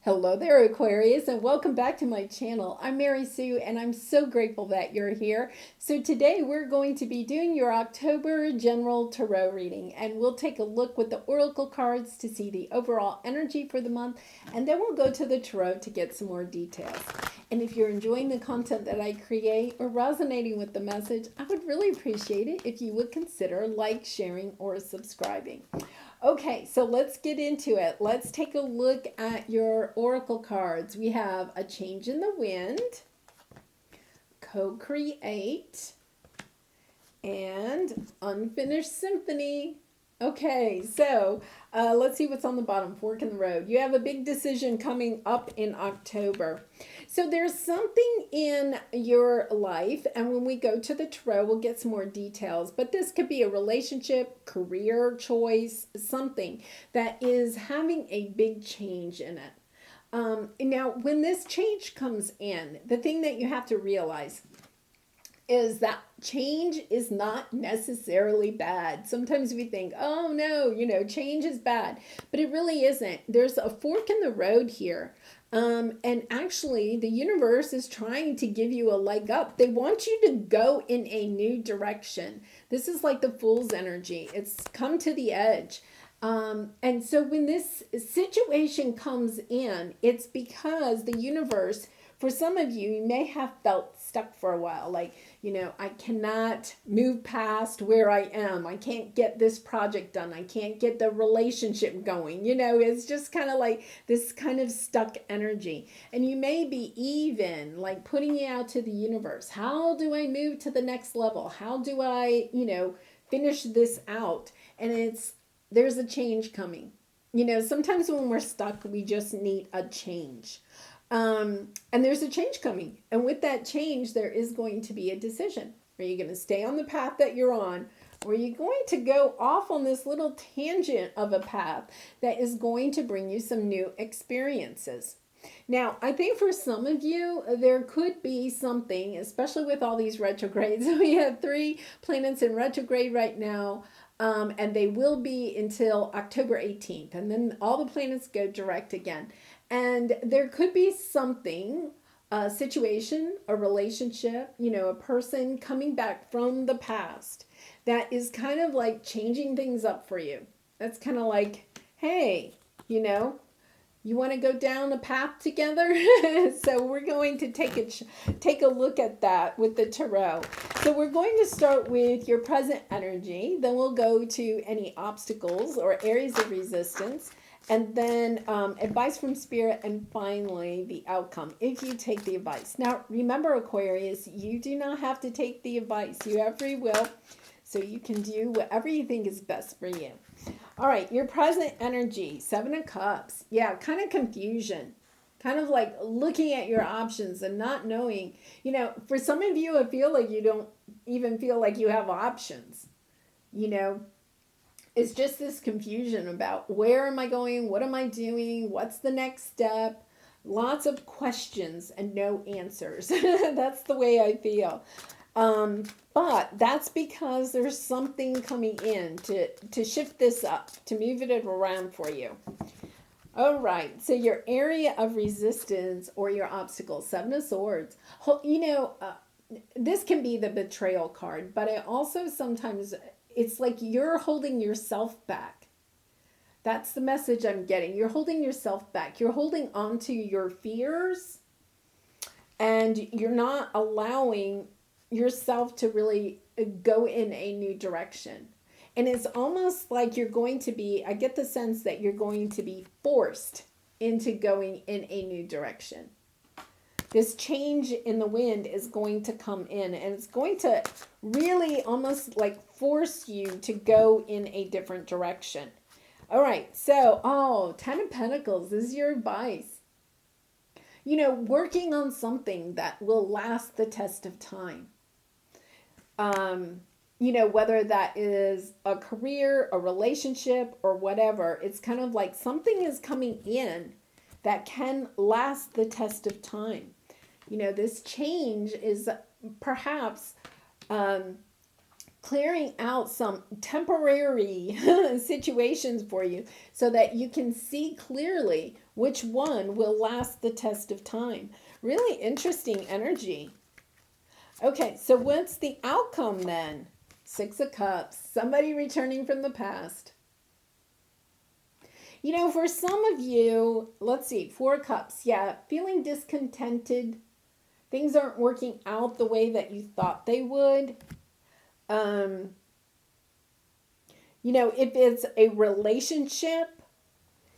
Hello there, Aquarius, and welcome back to my channel. I'm Mary Sue, and I'm so grateful that you're here. So today we're going to be doing your October General Tarot reading, and we'll take a look with the Oracle cards to see the overall energy for the month, and then we'll go to the Tarot to get some more details. And if you're enjoying the content that I create or resonating with the message, I would really appreciate it if you would consider like, sharing, or subscribing. Okay, so let's get into it. Let's take a look at your oracle cards. We have a change in the wind, co-create, and unfinished symphony. Okay, so let's see what's on the bottom. Fork in the road. You have a big decision coming up in October. So there's something in your life, and when we go to the tarot, we'll get some more details. But this could be a relationship, career choice, something that is having a big change in it. Now, when this change comes in, the thing that you have to realize is that change is not necessarily bad. Sometimes we think, oh no, change is bad, but it really isn't. There's a fork in the road here. And actually the universe is trying to give you a leg up. They want you to go in a new direction. This is like the Fool's energy. It's come to the edge. And so when this situation comes in, it's because the universe, for some of you, you may have felt stuck for a while. Like, I cannot move past where I am. I can't get this project done. I can't get the relationship going. It's just kind of like this kind of stuck energy. And you may be even like putting it out to the universe. How do I move to the next level? How do I, finish this out? And there's a change coming. Sometimes when we're stuck, we just need a change. And there's a change coming. And with that change, there is going to be a decision. Are you going to stay on the path that you're on? Or are you going to go off on this little tangent of a path that is going to bring you some new experiences? Now, I think for some of you, there could be something, especially with all these retrogrades. We have 3 planets in retrograde right now. And they will be until October 18th. And then all the planets go direct again. And there could be something, a situation, a relationship, a person coming back from the past that is kind of like changing things up for you. That's kind of like, hey, you want to go down a path together? So we're going to take a look at that with the tarot. So we're going to start with your present energy. Then we'll go to any obstacles or areas of resistance. And then advice from spirit. And finally, the outcome, if you take the advice. Now, remember, Aquarius, you do not have to take the advice. You have free will. So you can do whatever you think is best for you. All right, your present energy, 7 of Cups. Yeah, kind of confusion. Kind of like looking at your options and not knowing. For some of you, I feel like you don't even feel like you have options. It's just this confusion about where am I going? What am I doing? What's the next step? Lots of questions and no answers. That's the way I feel. But that's because there's something coming in to shift this up, to move it around for you. All right, so your area of resistance or your obstacle, 7 of Swords. This can be the betrayal card, but it also sometimes, it's like you're holding yourself back. That's the message I'm getting. You're holding yourself back. You're holding on to your fears, and you're not allowing yourself to really go in a new direction. And it's almost like you're going to be, I get the sense that you're going to be forced into going in a new direction. This change in the wind is going to come in, and it's going to really almost like force you to go in a different direction. All right, so, 10 of Pentacles, this is your advice. Working on something that will last the test of time. Whether that is a career, a relationship, or whatever, it's kind of like something is coming in that can last the test of time. This change is perhaps clearing out some temporary situations for you so that you can see clearly Which one will last the test of time? Really interesting energy. Okay, so what's the outcome then? Six of Cups, somebody returning from the past. You know, for some of you, let's see, Four of Cups, yeah, feeling discontented. Things aren't working out the way that you thought they would. You know, if it's a relationship,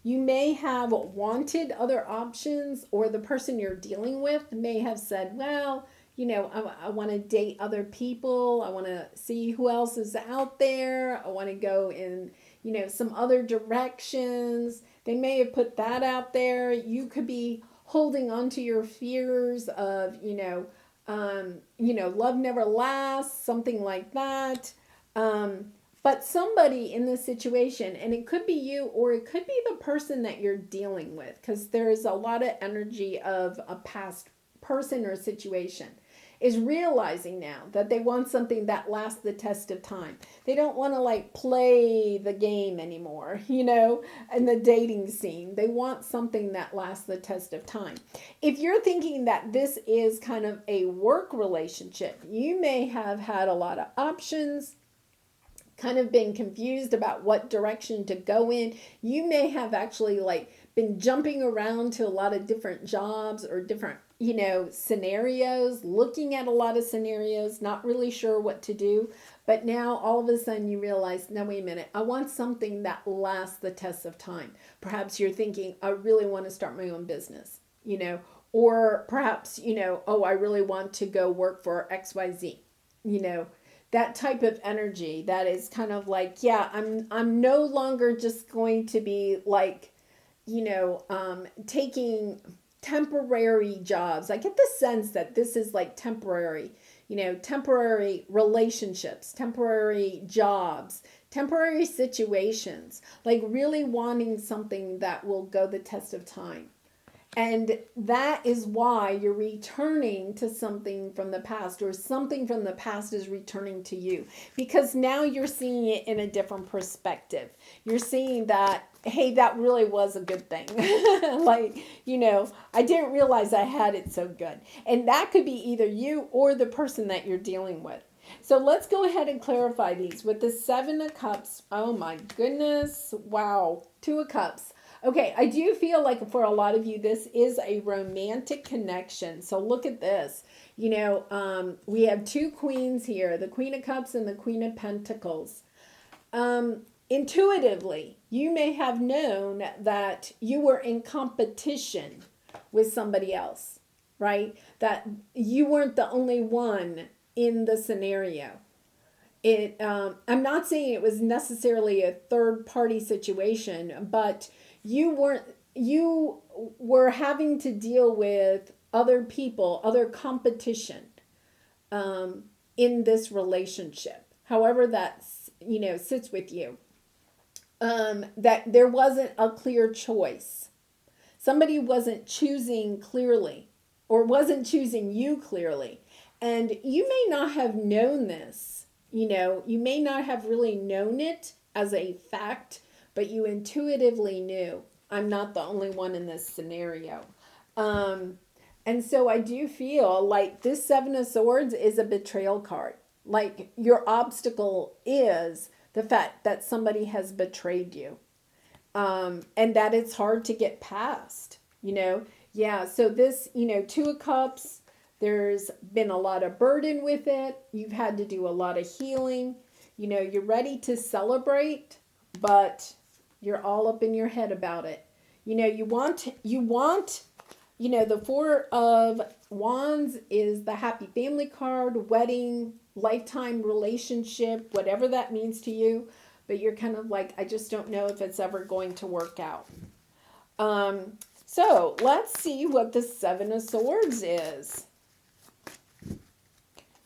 you may have wanted other options, or the person you're dealing with may have said, well, you know, I want to date other people. I want to see who else is out there. I want to go in, you know, some other directions. They may have put that out there. You could be holding on to your fears of, love never lasts, something like that. But somebody in this situation, and it could be you or it could be the person that you're dealing with, because there's a lot of energy of a past person or situation, is realizing now that they want something that lasts the test of time. They don't want to like play the game anymore, you know, in the dating scene. They want something that lasts the test of time. If you're thinking that this is kind of a work relationship, you may have had a lot of options, kind of been confused about what direction to go in. You may have actually like been jumping around to a lot of different jobs or different, you know, scenarios, looking at a lot of scenarios, not really sure what to do. But now all of a sudden you realize, no, wait a minute, I want something that lasts the test of time. Perhaps you're thinking, I really want to start my own business, you know, or perhaps, you know, oh, I really want to go work for XYZ, you know, that type of energy that is kind of like, yeah, I'm no longer just going to be like, you know, taking temporary jobs. I get the sense that this is like temporary, you know, temporary relationships, temporary jobs, temporary situations, like really wanting something that will go the test of time. And that is why you're returning to something from the past, or something from the past is returning to you, because now you're seeing it in a different perspective. You're seeing that, hey, that really was a good thing. Like, you know, I didn't realize I had it so good. And that could be either you or the person that you're dealing with. So let's go ahead and clarify these with the Seven of Cups. Oh my goodness. Wow. Two of Cups. Okay, I do feel like for a lot of you, this is a romantic connection. So look at this. You know, we have two queens here, the Queen of Cups and the Queen of Pentacles. Intuitively, you may have known that you were in competition with somebody else, right? That you weren't the only one in the scenario. I'm not saying it was necessarily a third party situation, but you were having to deal with other people, other competition in this relationship, however that, you know, sits with you. That there wasn't a clear choice. Somebody wasn't choosing clearly, or wasn't choosing you clearly. And you may not have known this, you know, you may not have really known it as a fact, but you intuitively knew, I'm not the only one in this scenario. And so I do feel like this Seven of Swords is a betrayal card. Like your obstacle is the fact that somebody has betrayed you. And that it's hard to get past, you know. Yeah, so this, you know, Two of Cups, there's been a lot of burden with it. You've had to do a lot of healing. You know, you're ready to celebrate, but you're all up in your head about it. You know, you want, you know, the Four of Wands is the happy family card, wedding, lifetime relationship, whatever that means to you. But you're kind of like, I just don't know if it's ever going to work out. So let's see what the Seven of Swords is.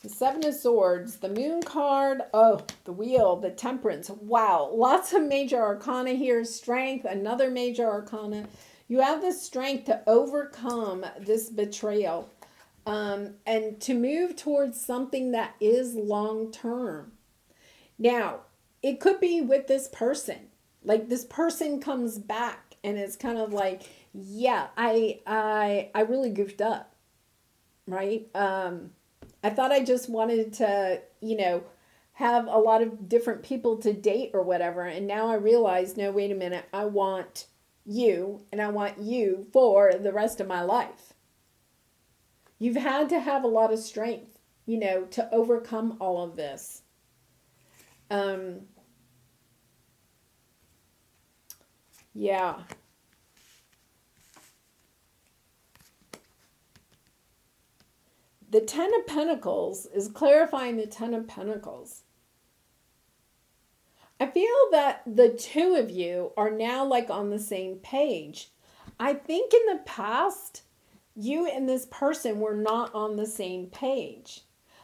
The Seven of Swords, the Moon card, oh, the Wheel, the Temperance. Wow, lots of major arcana here. Strength, another major arcana. You have the strength to overcome this betrayal and to move towards something that is long-term. Now, it could be with this person. Like this person comes back and it's kind of like, Yeah, I really goofed up, right? I thought I just wanted to, have a lot of different people to date or whatever. And now I realize, no, wait a minute. I want you and I want you for the rest of my life. You've had to have a lot of strength, to overcome all of this. Um, yeah. The Ten of Pentacles is clarifying the Ten of Pentacles. I feel that the two of you are now like on the same page. I think in the past, you and this person were not on the same page.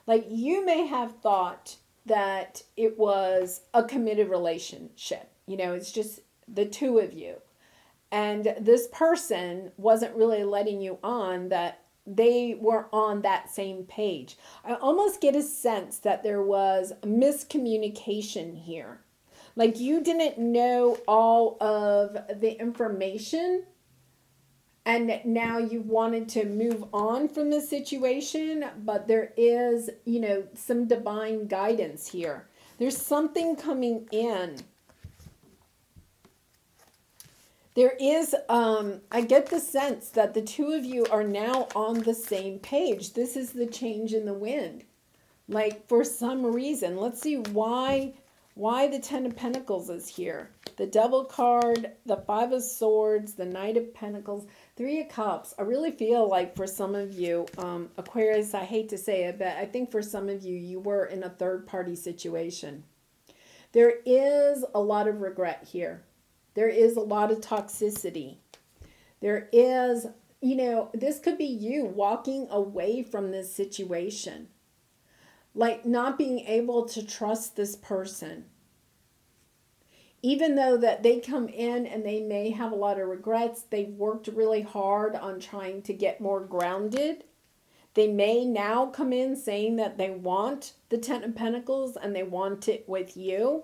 Like you may have thought that it was a committed relationship. It's just the two of you. And this person wasn't really letting you on that they were on that same page. I almost get a sense that there was miscommunication here. Like you didn't know all of the information and now you wanted to move on from the situation, but there is, some divine guidance here. There's something coming in. There is, I get the sense that the two of you are now on the same page. This is the change in the wind. Like for some reason, let's see why the Ten of Pentacles is here. The Devil card, the Five of Swords, the Knight of Pentacles, Three of Cups. I really feel like for some of you, Aquarius, I hate to say it, but I think for some of you, you were in a third-party situation. There is a lot of regret here. There is a lot of toxicity. There is, this could be you walking away from this situation. Like not being able to trust this person. Even though that they come in and they may have a lot of regrets, they've worked really hard on trying to get more grounded. They may now come in saying that they want the Ten of Pentacles and they want it with you.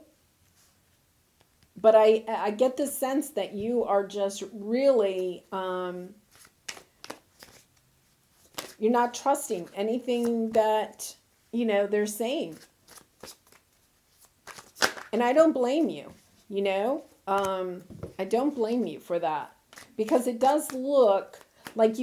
But I get the sense that you are just really, you're not trusting anything that, they're saying. And I don't blame you, I don't blame you for that. Because it does look like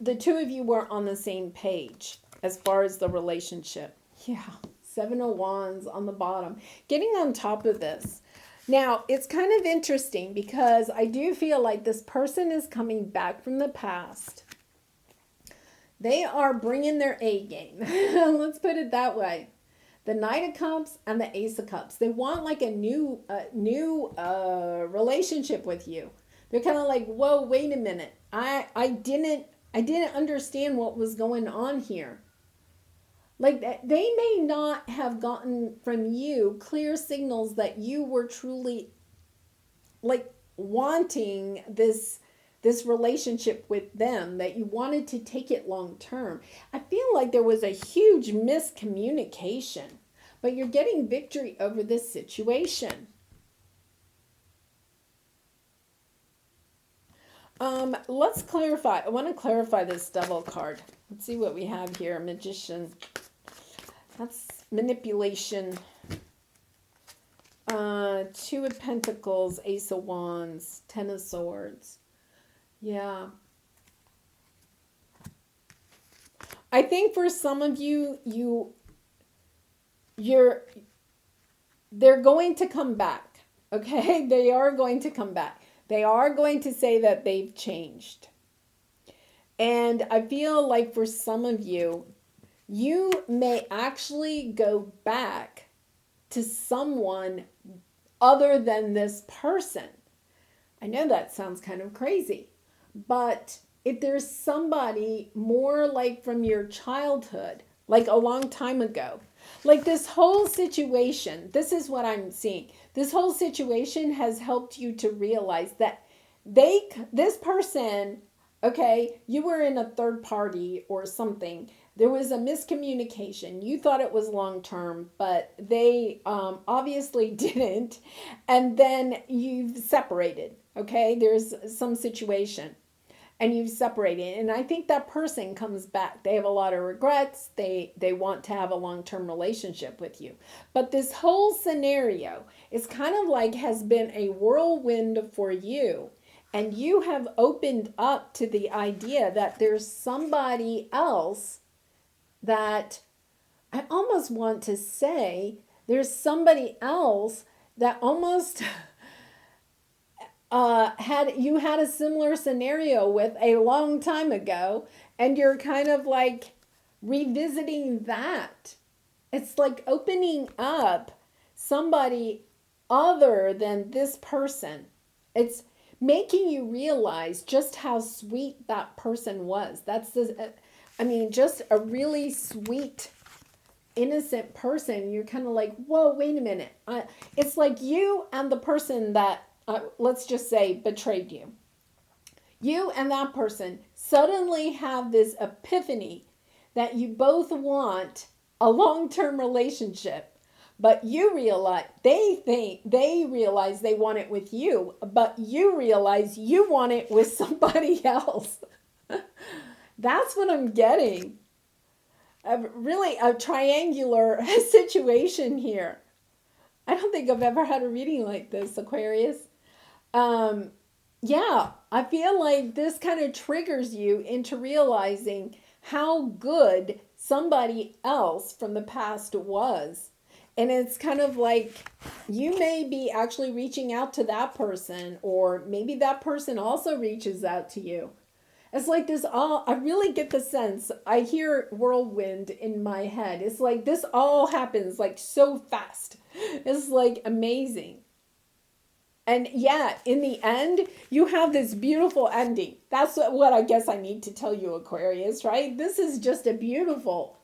the two of you were on the same page as far as the relationship. Yeah, Seven of Wands on the bottom. Getting on top of this. Now, it's kind of interesting because I do feel like this person is coming back from the past. They are bringing their A game. Let's put it that way. The Knight of Cups and the Ace of Cups. They want like a new relationship with you. They're kind of like, whoa, wait a minute. I didn't understand what was going on here. Like they may not have gotten from you clear signals that you were truly like wanting this relationship with them, that you wanted to take it long term. I feel like there was a huge miscommunication, but you're getting victory over this situation. Let's clarify. I want to clarify this Devil card. Let's see what we have here. Magician. That's manipulation. Two of Pentacles, Ace of Wands, Ten of Swords. Yeah. I think for some of you, they're going to come back. Okay? They are going to come back. They are going to say that they've changed. And I feel like for some of you, you may actually go back to someone other than this person. I know that sounds kind of crazy, but if there's somebody more like from your childhood, like a long time ago, like this whole situation, this is what I'm seeing. This whole situation has helped you to realize that this person, okay, you were in a third party or something. There was a miscommunication. You thought it was long-term, but they obviously didn't. And then you've separated, okay? There's some situation. and you've separated. And I think that person comes back. They have a lot of regrets. They want to have a long-term relationship with you. But this whole scenario is kind of like has been a whirlwind for you. And you have opened up to the idea that there's somebody else that I almost want to say there's somebody else that almost had a similar scenario with a long time ago, and you're kind of like revisiting that. It's like opening up somebody other than this person. It's making you realize just how sweet that person was. Just a really sweet, innocent person. You're kind of like, whoa, wait a minute. It's like you and the person that, let's just say, betrayed you. You and that person suddenly have this epiphany that you both want a long-term relationship. But you realize, they realize they want it with you, but you realize you want it with somebody else. That's what I'm getting. Really a triangular situation here. I don't think I've ever had a reading like this, Aquarius. I feel like this kind of triggers you into realizing how good somebody else from the past was. And it's kind of like you may be actually reaching out to that person, or maybe that person also reaches out to you. It's like this all, I really get the sense, I hear whirlwind in my head. It's like this all happens like so fast. It's like amazing. And yeah, in the end, you have this beautiful ending. That's what I guess I need to tell you, Aquarius, right? This is just a beautiful,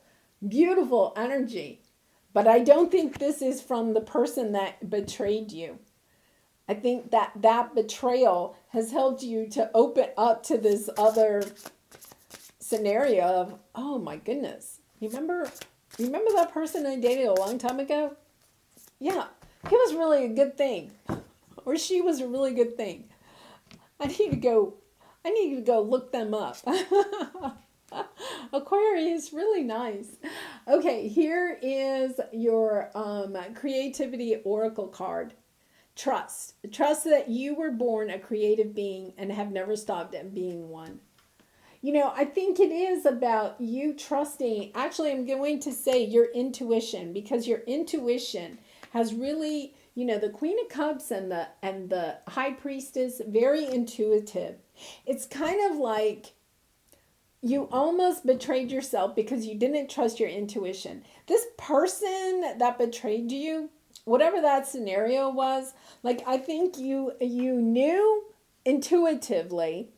beautiful energy. But I don't think this is from the person that betrayed you. I think that betrayal has helped you to open up to this other scenario of, oh my goodness. Remember that person I dated a long time ago? Yeah, he was really a good thing. Or she was a really good thing. I need to go look them up. Aquarius, really nice. Okay, here is your creativity oracle card. Trust. Trust that you were born a creative being and have never stopped at being one. You know, I think it is about you trusting, actually I'm going to say your intuition, because your intuition has really, you know, the Queen of Cups and the High Priestess, very intuitive. It's kind of like you almost betrayed yourself because you didn't trust your intuition. This person that betrayed you, whatever that scenario was, like I think you knew intuitively,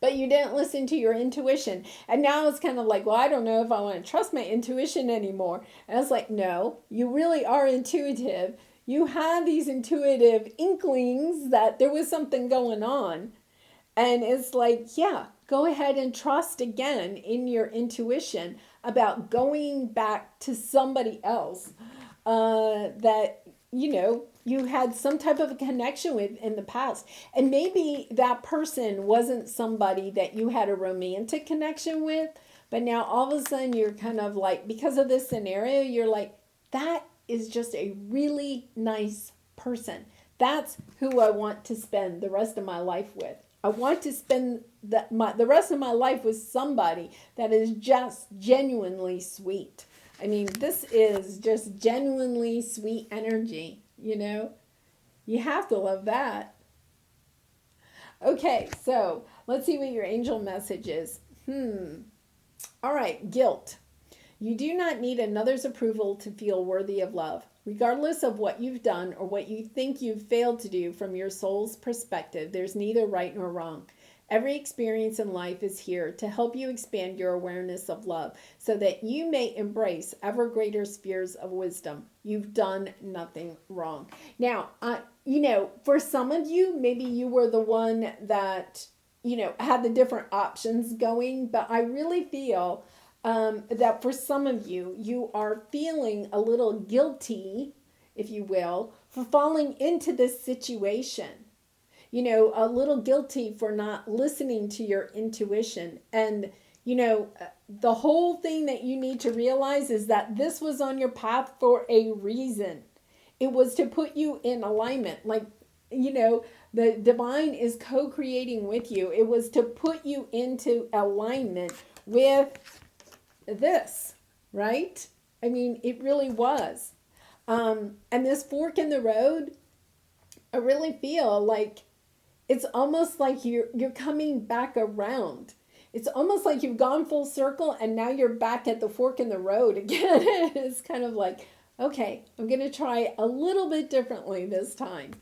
but you didn't listen to your intuition. And now it's kind of like, well, I don't know if I want to trust my intuition anymore. And I was like, no, you really are intuitive. You had these intuitive inklings that there was something going on. And it's like, yeah, go ahead and trust again in your intuition about going back to somebody else that, you know, you had some type of a connection with in the past. And maybe that person wasn't somebody that you had a romantic connection with, but now all of a sudden you're kind of like, because of this scenario, you're like, that is just a really nice person. That's who I want to spend the rest of my life with. I want to spend the rest of my life with somebody that is just genuinely sweet. I mean, this is just genuinely sweet energy, you know? You have to love that. Okay, so let's see what your angel message is. All right, guilt. You do not need another's approval to feel worthy of love. Regardless of what you've done or what you think you've failed to do from your soul's perspective, there's neither right nor wrong. Every experience in life is here to help you expand your awareness of love so that you may embrace ever greater spheres of wisdom. You've done nothing wrong. Now, you know, for some of you, maybe you were the one that, you know, had the different options going, but I really feel that for some of you, you are feeling a little guilty, if you will, for falling into this situation. a little guilty for not listening to your intuition. And, the whole thing that you need to realize is that this was on your path for a reason. It was to put you in alignment. Like, the divine is co-creating with you. It was to put you into alignment with this, right? I mean, it really was. And this fork in the road, I really feel like it's almost like you're coming back around. It's almost like you've gone full circle and now you're back at the fork in the road again. It's kind of like, okay, I'm going to try a little bit differently this time.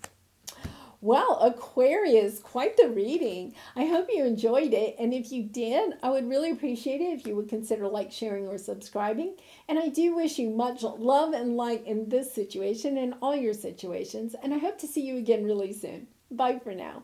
Well, Aquarius, quite the reading. I hope you enjoyed it. And if you did, I would really appreciate it if you would consider like, sharing, or subscribing. And I do wish you much love and light in this situation and all your situations. And I hope to see you again really soon. Bye for now.